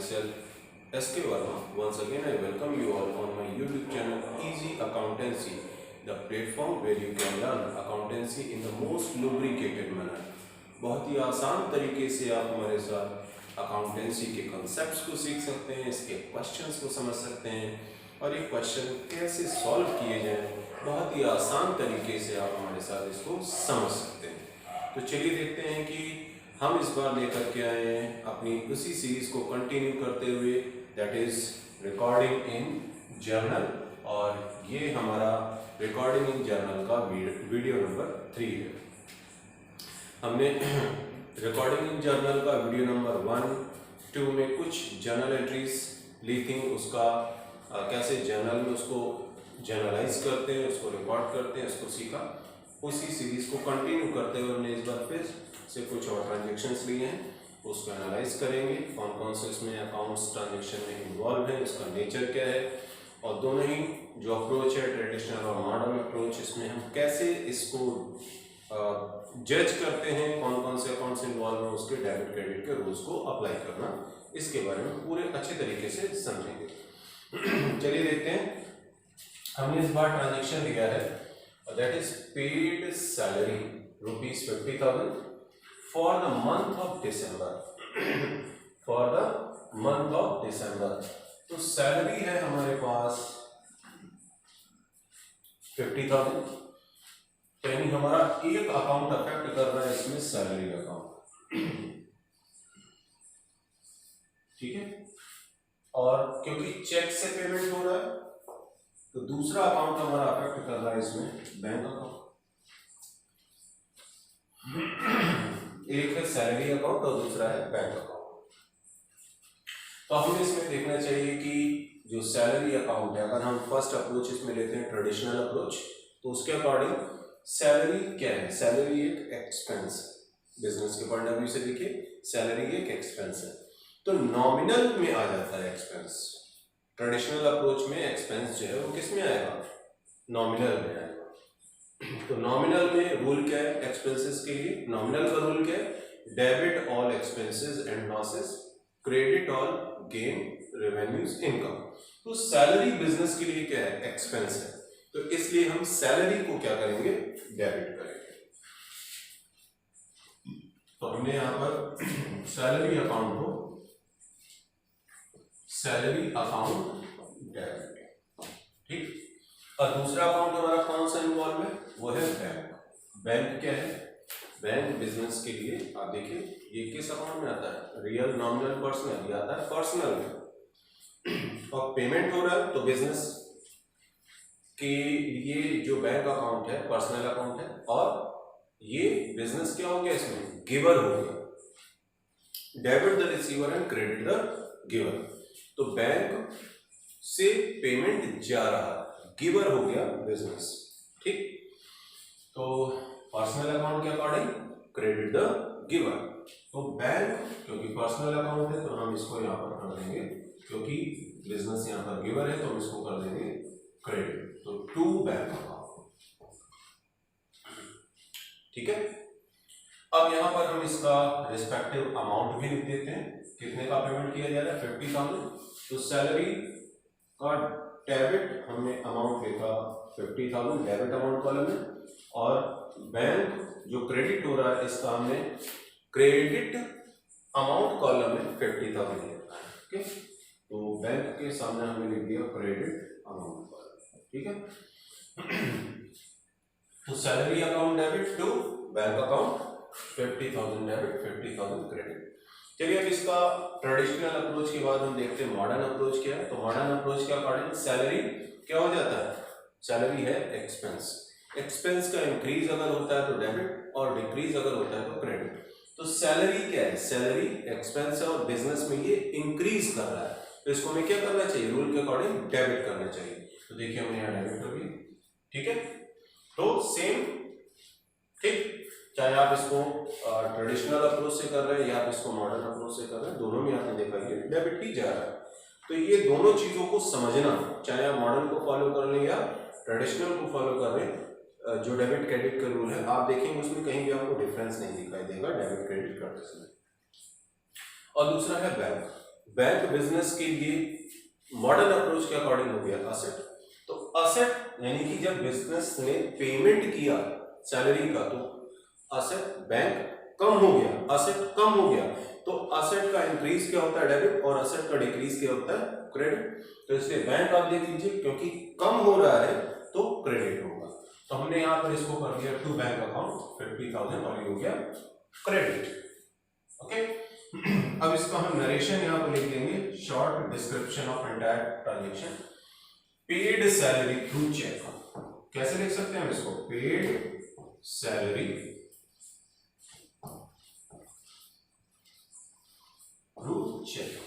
myself SK Verma. Once again, I welcome you all on my YouTube channel Easy Accountancy, the platform where you can learn accountancy in the most lubricated manner. बहुत ही आसान तरीके से आप हमारे साथ accountancy के concepts को सीख सकते हैं, इसके क्वेश्चंस को समझ सकते हैं और ये क्वेश्चन कैसे सॉल्व किए जाएं, बहुत ही आसान तरीके से आप हमारे साथ इसको समझ सकते हैं। तो चलिए देखते हैं कि हम इस बार लेकर के आए हैं अपनी उसी सीरीज को कंटिन्यू करते हुए, that is recording in journal. और ये हमारा रिकॉर्डिंग इन जर्नल का वीडियो नंबर 3 है। हमने रिकॉर्डिंग इन जर्नल का वीडियो नंबर 1, 2 में कुछ जर्नल एंट्रीज ली थी, उसका कैसे जर्नल में उसको जर्नलाइज करते हैं, उसको रिकॉर्ड करते हैं, उसको सीखा। उसी सीरीज को कंटिन्यू करते हुए हमने इस बार फिर से कुछ और ट्रांजेक्शन्स लिए हैं, उसको एनालाइज करेंगे, कौन कौन से इसमें अकाउंट्स ट्रांजेक्शन में इन्वॉल्व है, उसका नेचर क्या है, और दोनों ही जो अप्रोच है ट्रेडिशनल और मॉडर्न अप्रोच, इसमें हम कैसे इसको जज करते हैं, कौन कौन से अकाउंट्स इन्वॉल्व हैं, उसके डेबिट क्रेडिट के रूल्स को अप्लाई करना, इसके बारे में पूरे अच्छे तरीके से समझेंगे। चलिए देखते हैं। हमने इस बार ट्रांजेक्शन लिया है, that is paid salary ₹50,000 for the month of December. For the month of December तो सैलरी है हमारे पास 50,000, यानी हमारा एक अकाउंट अफेक्ट कर रहा है इसमें, सैलरी अकाउंट, ठीक है। और क्योंकि चेक से पेमेंट हो रहा है तो दूसरा अकाउंट हमारा अफेक्ट कर रहा है इसमें, बैंक अकाउंट। एक है सैलरी अकाउंट और दूसरा है बैंक अकाउंट। तो हमें इसमें देखना चाहिए कि जो सैलरी अकाउंट है, अगर हम फर्स्ट अप्रोच इसमें लेते हैं ट्रेडिशनल अप्रोच, तो उसके अकॉर्डिंग सैलरी क्या है? सैलरी एक एक्सपेंस है। बिजनेस के पॉइंट ऑफ व्यू से देखिए, सैलरी एक एक्सपेंस है, तो नॉमिनल में आ जाता है एक्सपेंस। ट्रेडिशनल अप्रोच में एक्सपेंस जो है वो किस में आएगा? नॉमिनल में आएगा। तो नॉमिनल में रूल क्या है एक्सपेंसेस के लिए? नॉमिनल का रूल क्या है? Debit all expenses and losses, credit all gain, revenues, income. तो सैलरी बिजनेस के लिए क्या है? एक्सपेंस है, तो इसलिए हम सैलरी को क्या करेंगे? डेबिट करेंगे। तो हमने यहां पर सैलरी अकाउंट को सैलरी अकाउंट डेबिट, ठीक। और दूसरा अकाउंट हमारा कौन सा इन्वॉल्व है? वो है बैंक। बैंक क्या है? बैंक बिजनेस के लिए आप देखिए ये किस अकाउंट में आता है? रियल, नॉमिनल, पर्सनल, ये आता है पर्सनल में। और पेमेंट हो रहा है तो बिजनेस के लिए जो बैंक अकाउंट है पर्सनल अकाउंट है, और ये बिजनेस क्या हो गया? इसमें गिवर हो गया। Debit the receiver and credit the giver. तो बैंक से पेमेंट जा रहा, गिवर हो गया बिजनेस, ठीक। तो पर्सनल अकाउंट के अकॉर्डिंग क्रेडिट द गिवर। तो बैंक क्योंकि पर्सनल अकाउंट है तो हम इसको यहां पर कर देंगे, क्योंकि बिजनेस यहां पर गिवर है तो हम इसको कर देंगे क्रेडिट। तो टू बैंक अकाउंट, ठीक है। अब यहां पर हम इसका रिस्पेक्टिव अमाउंट भी लिख देते हैं, कितने का पेमेंट किया जा रहा है? 50,000। तो सैलरी का डेबिट हमने अमाउंट लिखा 50,000 डेबिट अमाउंट कॉलम में, और बैंक जो क्रेडिट हो रहा है इसका हमने क्रेडिट अमाउंट कॉलम में 50,000 लिखा है, ठीक। तो बैंक के सामने हमने लिख दिया क्रेडिट अमाउंट कॉलम, ठीक है। तो salary account debit to bank account 50,000 debit, 50,000 credit. चलिए अब इसका ट्रेडिशनल अप्रोच के बाद हम देखते हैं मॉडर्न अप्रोच क्या है। तो मॉडर्न अप्रोच के अकॉर्डिंग सैलरी क्या हो जाता है? सैलरी है एक्सपेंस। एक्सपेंस का इंक्रीज अगर होता है तो डेबिट, और डिक्रीज अगर होता है तो क्रेडिट। तो सैलरी क्या है? सैलरी एक्सपेंस है और बिजनेस में ये इंक्रीज कर रहा है, तो इसको हमें क्या करना चाहिए? रूल के अकॉर्डिंग डेबिट करना चाहिए। तो देखिए हमने यहाँ डेबिट कर दिया, ठीक है। तो सेम, ठीक, चाहे आप इसको ट्रेडिशनल अप्रोच से कर रहे हैं या आप इसको मॉडर्न अप्रोच से कर रहे हैं, दोनों में आपने देखा कि डेबिट ही जा रहा है। तो ये दोनों चीजों को समझना, चाहे आप मॉडर्न को फॉलो कर लें या ट्रेडिशनल को फॉलो कर रहे हैं, जो डेबिट क्रेडिट का रूल है आप देखेंगे उसमें कहीं भी आपको डिफरेंस नहीं दिखाई देगा डेबिट क्रेडिट करते समय। और दूसरा है बैंक। बैंक बिजनेस के लिए मॉडर्न अप्रोच के अकॉर्डिंग हो गया असेट। तो असेट यानी कि जब बिजनेस ने पेमेंट किया सैलरी का तो असेट बैंक कम हो गया, असेट कम हो गया, तो असेट का इंक्रीज क्या होता है डेबिट और असेट का डिक्रीज क्या होता है क्रेडिट। तो इसलिए बैंक आप देख लीजिए क्योंकि कम हो रहा है तो क्रेडिट होगा। तो हमने यहाँ पर इसको कर दिया टू बैंक अकाउंट 50,000 और ये हो गया क्रेडिट। ओके अब इसका हम नरेशन यहाँ पर लिख देंगे, short description of entire transaction. Paid salary through cheque, कैसे लिख सकते हैं हम इसको, paid salary through cheque,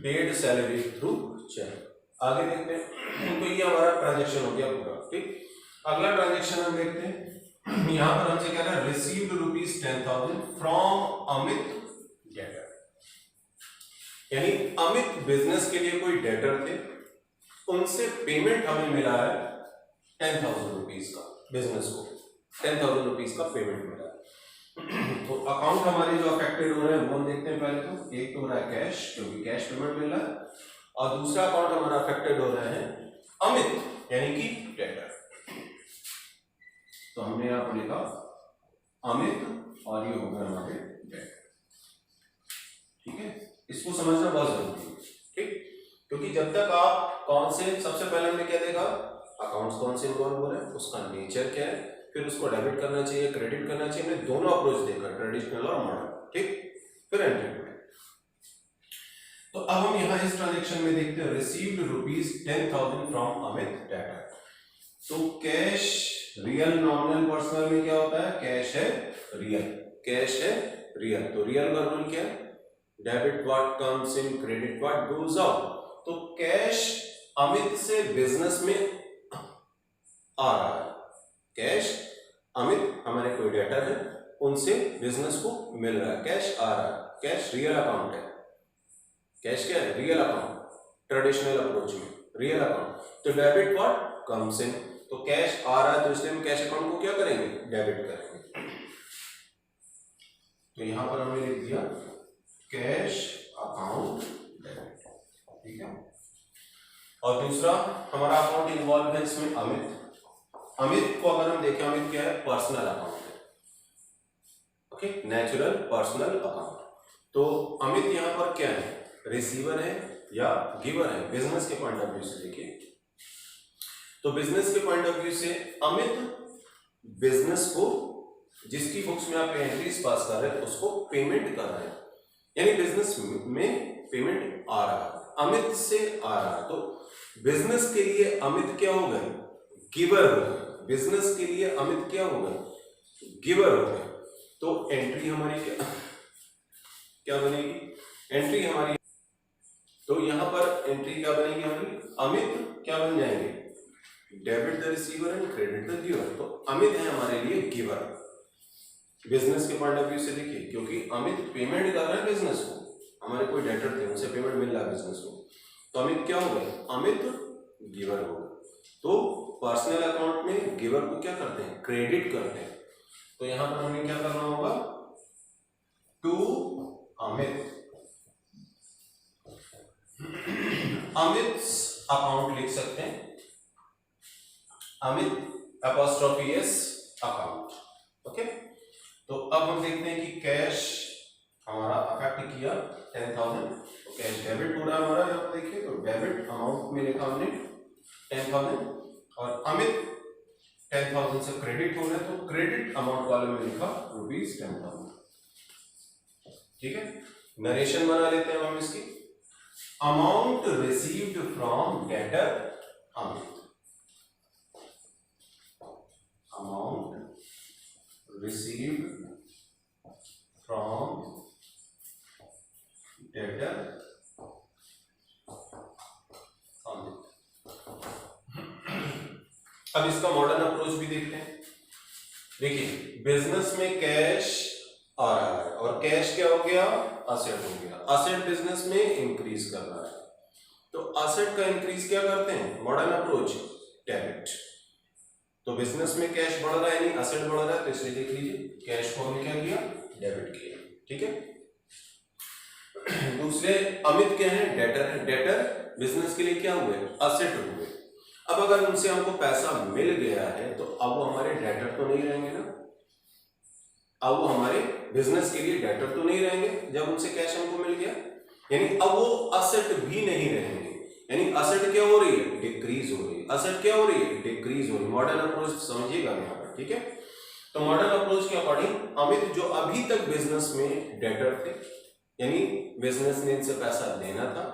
paid salary through cheque. आगे देखते हैं, तो ये हमारा ट्रांजेक्शन हो गया पूरा। ठीक, अगला ट्रांजेक्शन हम देखते हैं, यहां पर हमसे कह रहा है रिसीव्ड ₹10,000 फ्रॉम अमित डेटर, यानी अमित बिजनेस के लिए कोई डेटर थे, उनसे पेमेंट हमें मिला है 10,000 रुपीज का, बिजनेस को 10,000 रुपीज का पेमेंट मिला है। तो अकाउंट हमारे जो अफेक्टेड हो रहे हैं वो हम देखते हैं पहले। तो एक तो हो रहा है कैश, क्योंकि कैश पेमेंट मिल रहा है, और दूसरा अकाउंट हमारा अफेक्टेड हो रहा है अमित यानी कि डेटर। तो हमने यहां पर लिखा अमित और ये होगा हमारे डेटर। ठीक है, इसको समझना बहुत जरूरी है। ठीक, क्योंकि जब तक आप कौन से, सबसे पहले हमने क्या देखा, अकाउंट्स कौन से इन्वॉल्व हो रहे हैं, उसका नेचर क्या है, फिर उसको डेबिट करना चाहिए क्रेडिट करना चाहिए, हमने दोनों अप्रोच देखा, ट्रेडिशनल और मॉडर्न। ठीक, फिर एंट्री। तो अब हम यहां इस ट्रांजेक्शन में देखते हैं रिसीव्ड ₹10,000 फ्रॉम अमित डेटर। तो कैश रियल नॉमिनल पर्सनल में क्या होता है, कैश है रियल, कैश है रियल। तो रियल वर्बल क्या है, debit what comes in, credit what goes out. तो कैश अमित से बिजनेस में आ रहा है, कैश अमित हमारे कोई डेटर है उनसे बिजनेस को मिल रहा है, कैश आ रहा है, कैश रियल अकाउंट है, कैश क्या है रियल अकाउंट, ट्रेडिशनल अप्रोच में रियल अकाउंट। तो डेबिट व्हाट कम्स इन, तो कैश आ रहा है तो इसलिए हम कैश अकाउंट को क्या करेंगे, डेबिट करेंगे। तो यहां पर हमने लिख दिया कैश अकाउंट डेबिट। ठीक है, और दूसरा हमारा अकाउंट इन्वॉल्व है इसमें अमित। अमित को अगर हम देखें, अमित क्या है, पर्सनल अकाउंट है। Okay, natural personal account. तो अमित यहां पर क्या है, रिसीवर है या गिवर है, बिजनेस के पॉइंट ऑफ व्यू से देखिए। तो बिजनेस के पॉइंट ऑफ व्यू से अमित बिजनेस को, जिसकी बुक्स में आप एंट्रीज पास कर रहे हैं, उसको पेमेंट कर रहे हैं, यानी बिजनेस में पेमेंट आ रहा है, अमित से आ रहा है। तो बिजनेस के लिए अमित क्या हो गए, गिवर हो गए, बिजनेस के लिए अमित क्या हो गए, गिवर हो गए। तो एंट्री हमारी क्या बनेगी, एंट्री हमारी, तो यहां पर एंट्री क्या बनेगी हमारी, अमित क्या बन जाएंगे, debit the receiver and credit the giver. तो अमित है हमारे लिए गिवर बिजनेस के पॉइंट ऑफ व्यू से देखिए, क्योंकि अमित पेमेंट कर रहा है बिजनेस को, हमारे कोई डेटर थे उनसे पेमेंट मिल रहा है बिजनेस को, तो अमित क्या हो गए, अमित गिवर हो गए। तो पर्सनल अकाउंट में गिवर को क्या करते हैं, क्रेडिट करते हैं। तो यहां पर हमें क्या करना होगा, टू अमित, अमित अकाउंट लिख सकते हैं, Amit apostrophe S account. Okay, तो अब हम देखते हैं कि कैश हमारा अफेक्ट किया 10,000, तो कैश डेबिट हो रहा है हमारा, यहाँ पर देखिए, तो डेबिट अमाउंट में लिखा हमने 10,000, और अमित 10,000 से क्रेडिट हो रहा है, तो क्रेडिट अमाउंट वाले में लिखा ₹10,000। ठीक है, नरेशन बना लेते हैं हम इसकी, amount received from debtor Amit, amount received from debtor Amit. अब इसका मॉडर्न अप्रोच भी देखते हैं। देखिए, बिजनेस में कैश आ रहा है और कैश क्या हो गया, असेट हो गया, असेट बिजनेस में इंक्रीज कर रहा है। तो असेट का इंक्रीज क्या करते हैं, मॉडर्न अप्रोच, डेबिट। तो बिजनेस में कैश बढ़ रहा है यानी असेट बढ़ रहा है, तो इसलिए देख लीजिए कैश को हमने क्या किया, डेबिट किया। ठीक है, दूसरे अमित क्या है, डेटर है। डेटर बिजनेस के लिए क्या हुए, असेट हुए। अब अगर उनसे हमको पैसा मिल गया है तो अब वो हमारे डेटर तो नहीं रहेंगे ना, अब वो हमारे बिजनेस के लिए डेटर तो नहीं रहेंगे जब उनसे कैश हमको मिल गया, यानी अब वो असेट भी नहीं रहेंगे। यानी असेट क्या हो रही है, डिक्रीज हो रही है। असेट क्या हो रही है, डिक्रीज हो रही है। मॉडल अप्रोच समझिएगा यहाँ पर, ठीक है। तो मॉडल अप्रोच के अकॉर्डिंग अमित जो अभी तक बिजनेस में डेटर थे, यानी बिजनेस ने इनसे पैसा लेना था,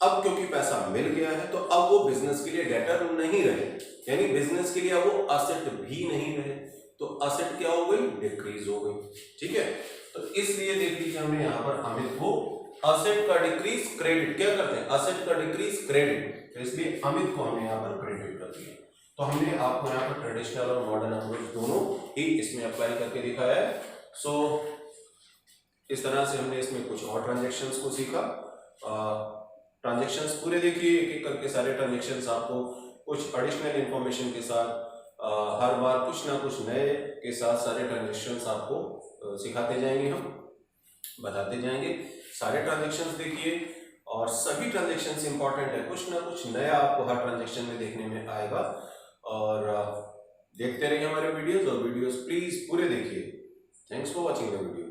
अब क्योंकि पैसा मिल गया है तो अब वो बिजनेस के लिए डेटर नहीं रहे, यानी बिजनेस के लिए अब वो असेट भी नहीं रहे, तो असेट क्या हो गई, डिक्रीज हो गई, ठीक है। तो इसलिए देख लीजिए हमने यहाँ पर अमित को असेट का डिक्रीज क्रेडिट क्या करते हैं, असेट का डिक्रीज क्रेडिट, तो इसलिए अमित को हमने यहाँ पर क्रेडिट कर दिया। तो हमने आपको यहाँ पर ट्रेडिशनल और मॉडर्न अप्रोच दोनों ही इसमें अप्लाई करके दिखाया है। सो इस तरह से हमने इसमें कुछ और ट्रांजेक्शन्स को सीखा। ट्रांजेक्शन्स पूरे देखिए, एक एक करके सारे ट्रांजेक्शन्स आपको कुछ एडिशनल इंफॉर्मेशन के साथ हर बार कुछ ना कुछ नए के साथ सारे ट्रांजेक्शन्स आपको सिखाते जाएंगे, हम बताते जाएंगे। सारे ट्रांजेक्शन्स देखिए और सभी ट्रांजेक्शन्स इंपॉर्टेंट है, कुछ ना कुछ नया आपको हर ट्रांजेक्शन में देखने में आएगा। और देखते रहिए हमारे वीडियोस, और वीडियोस प्लीज पूरे देखिए। Thanks for watching the video.